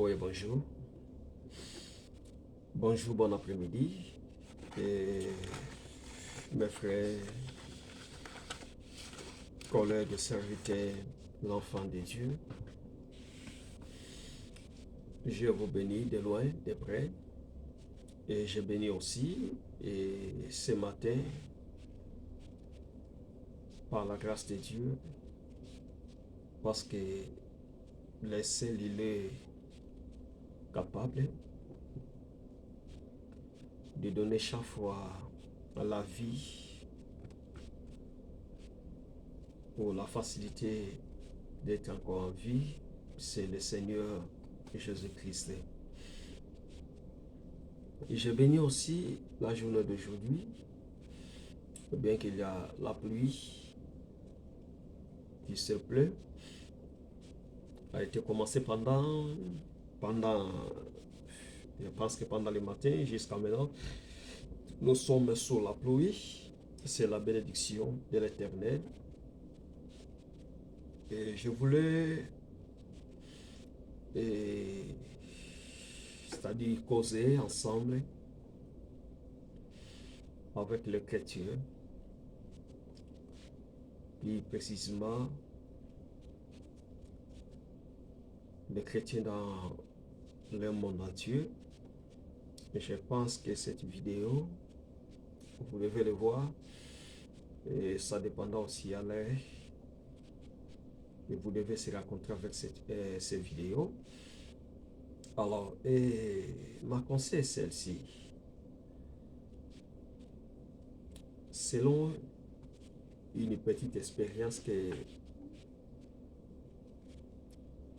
Oui, bonjour. Bonjour, bon après-midi. Et mes frères, collègues, serviteurs, l'enfant de Dieu, je vous bénis de loin, de près. Et je bénis aussi, et ce matin, par la grâce de Dieu, parce que le seul, il est capable de donner chaque fois la vie ou la facilité d'être encore en vie, c'est le Seigneur Jésus-Christ. Et je bénis aussi la journée d'aujourd'hui, bien qu'il y a la pluie qui se pleut, a été commencée pendant, je pense que pendant le matin jusqu'à maintenant, nous sommes sous la pluie. C'est la bénédiction de l'Éternel. Et je voulais, c'est-à-dire causer ensemble avec les chrétiens, plus précisément les chrétiens dans le monde entier. Et je pense que cette vidéo, vous devez le voir, et ça dépendra aussi à l'air. Et vous devez se rencontrer avec cette vidéo. Alors, ma conseil est celle-ci. Selon une petite expérience que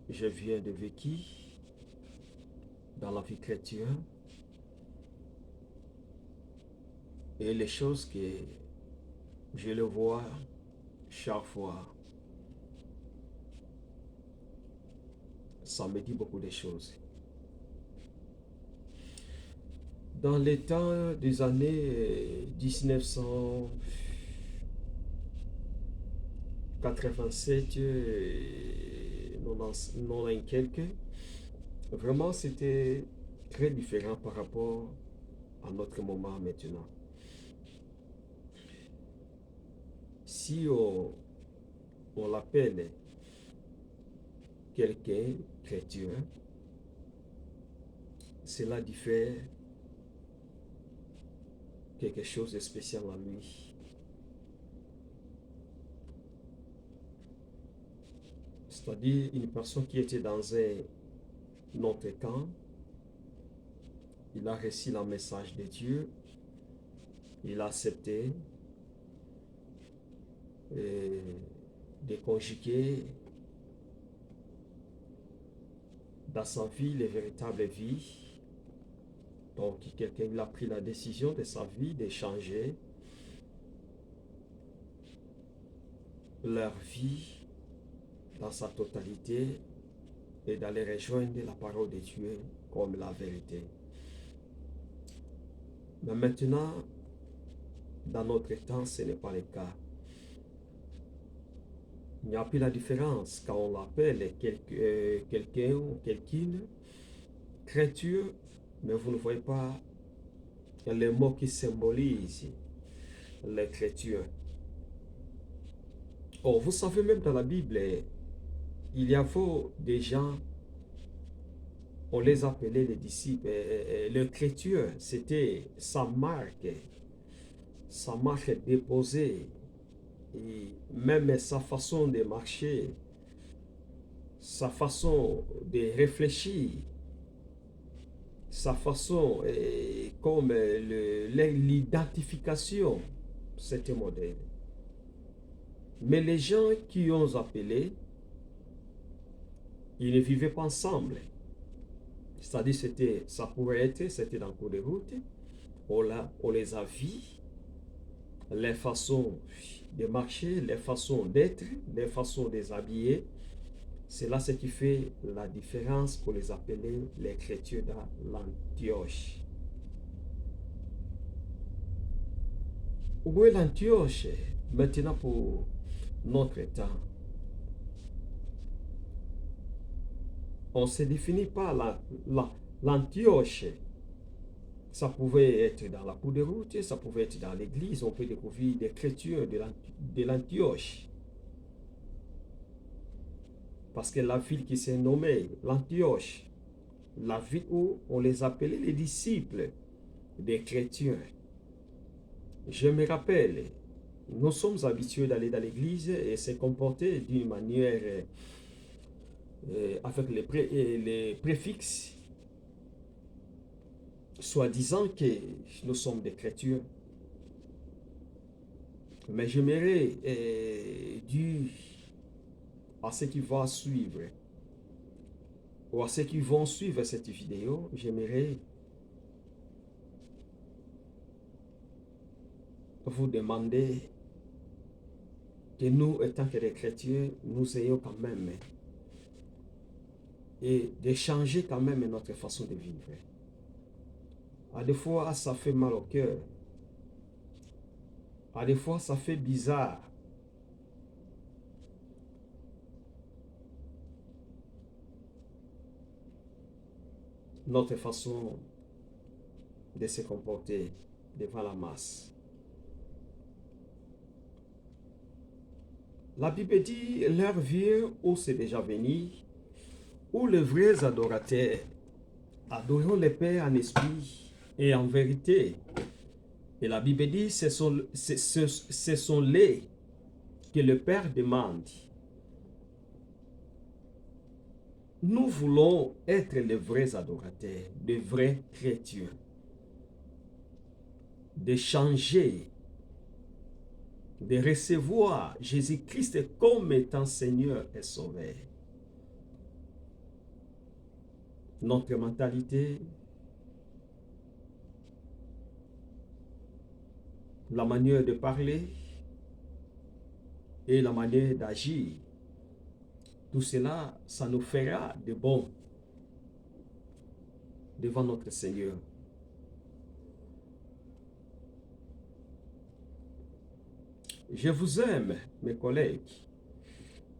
je viens de vécu dans la vie chrétienne, et les choses que je le vois chaque fois, ça me dit beaucoup de choses. Dans les temps des années 1987, 90 quelques, vraiment c'était très différent par rapport à notre moment maintenant. Si on l'appelle quelqu'un chrétien, cela diffère quelque chose de spécial en lui. C'est-à-dire une personne qui était dans un autre camp, il a reçu le message de Dieu, il a accepté de conjuguer dans sa vie les véritables vies. Donc quelqu'un il a pris la décision de sa vie de changer leur vie dans sa totalité et d'aller rejoindre la parole de Dieu comme la vérité. Mais maintenant, dans notre temps, ce n'est pas le cas. Il n'y a plus la différence quand on l'appelle quelqu'un ou quelqu'une créature, mais vous ne voyez pas les mots qui symbolisent les créatures. Oh, vous savez, même dans la Bible, il y avait des gens, on les appelait les disciples. L'écriture, c'était sa marque déposée, et même sa façon de marcher, sa façon de réfléchir, sa façon, comme l'identification, c'était modèle. Mais les gens qui ont appelé, ils ne vivaient pas ensemble. C'est-à-dire, ça pourrait être, c'était dans le cours de route, on les a vus, les façons de marcher, les façons d'être, les façons de s'habiller. C'est là ce qui fait la différence pour les appeler les chrétiens dans l'Antioche. Où est l'Antioche maintenant pour notre temps? on ne se définit pas l'Antioche. Ça pouvait être dans la cour de route, ça pouvait être dans l'église. On peut découvrir des chrétiens de l'Antioche. Parce que la ville qui s'est nommée l'Antioche, la ville où on les appelait les disciples des chrétiens. Je me rappelle, nous sommes habitués d'aller dans l'église et se comporter d'une manière avec les préfixes, soi-disant que nous sommes des chrétiens. Mais j'aimerais, dû à ce qui va suivre, ou à ceux qui vont suivre cette vidéo, j'aimerais vous demander que nous, étant que des chrétiens, nous ayons quand même et de changer quand même notre façon de vivre. À des fois, ça fait mal au cœur. À des fois, ça fait bizarre. Notre façon de se comporter devant la masse. La Bible dit, l'heure vient où c'est déjà venu, où les vrais adorateurs adoreront le Père en esprit et en vérité. Et la Bible dit, ce sont les que le Père demande. Nous voulons être les vrais adorateurs, les vrais chrétiens. De changer, de recevoir Jésus-Christ comme étant Seigneur et Sauveur. Notre mentalité, la manière de parler et la manière d'agir, tout cela, ça nous fera de bon devant notre Seigneur. Je vous aime, mes collègues,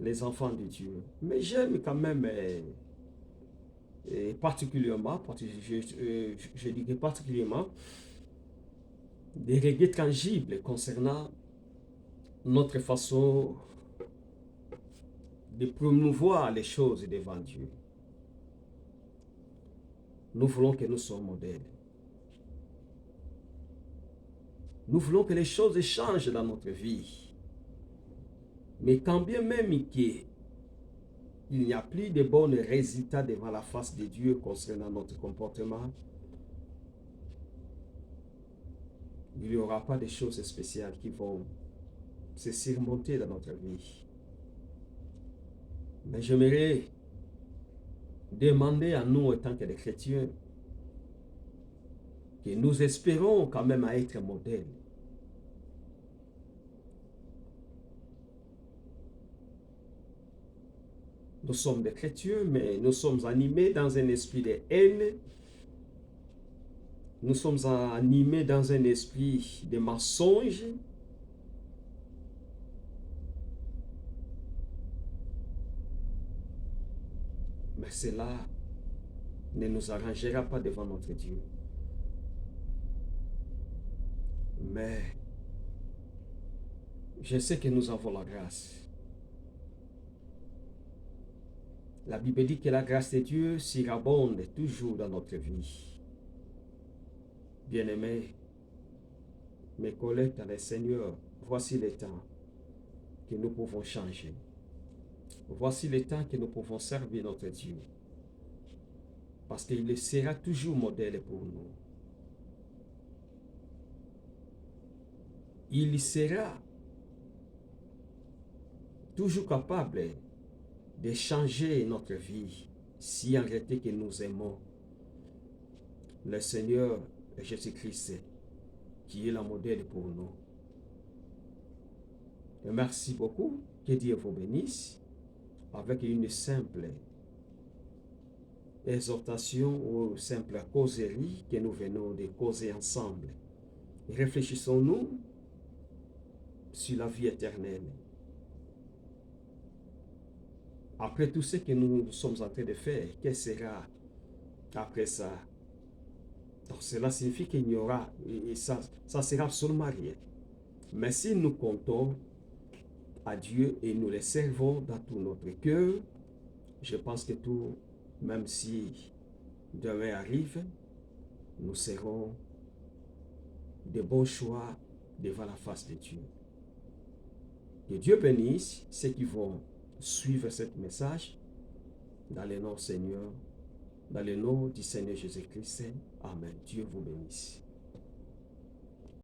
les enfants de Dieu, mais j'aime quand même particulièrement, je dirais particulièrement, des règles tangibles concernant notre façon de promouvoir les choses devant Dieu. Nous voulons que nous soyons modèles. Nous voulons que les choses changent dans notre vie. Mais quand bien même qu'il n'y a plus de bons résultats devant la face de Dieu concernant notre comportement, il n'y aura pas de choses spéciales qui vont se surmonter dans notre vie. Mais j'aimerais demander à nous, en tant que des chrétiens, que nous espérons quand même à être modèles. Nous sommes des chrétiens, mais nous sommes animés dans un esprit de haine. Nous sommes animés dans un esprit de mensonge. Mais cela ne nous arrangera pas devant notre Dieu. Mais je sais que nous avons la grâce. La Bible dit que la grâce de Dieu surabonde toujours dans notre vie. Bien-aimés, mes collègues dans le Seigneur, voici le temps que nous pouvons changer. Voici le temps que nous pouvons servir notre Dieu. Parce qu'il sera toujours modèle pour nous. Il sera toujours capable de changer notre vie si en réalité que nous aimons le Seigneur Jésus-Christ qui est le modèle pour nous. Et merci beaucoup. Que Dieu vous bénisse avec une simple exhortation ou simple causerie que nous venons de causer ensemble. Réfléchissons-nous sur la vie éternelle. après tout ce que nous sommes en train de faire, quel sera après ça? Donc cela signifie qu'il n'y aura, et ça sera absolument rien. Mais si nous comptons à Dieu et nous les servons dans tout notre cœur, je pense que tout, même si demain arrive, nous serons de bons choix devant la face de Dieu. Que Dieu bénisse ceux qui vont suivre ce message dans le nom Seigneur, dans le nom du Seigneur Jésus-Christ. Amen. Dieu vous bénisse.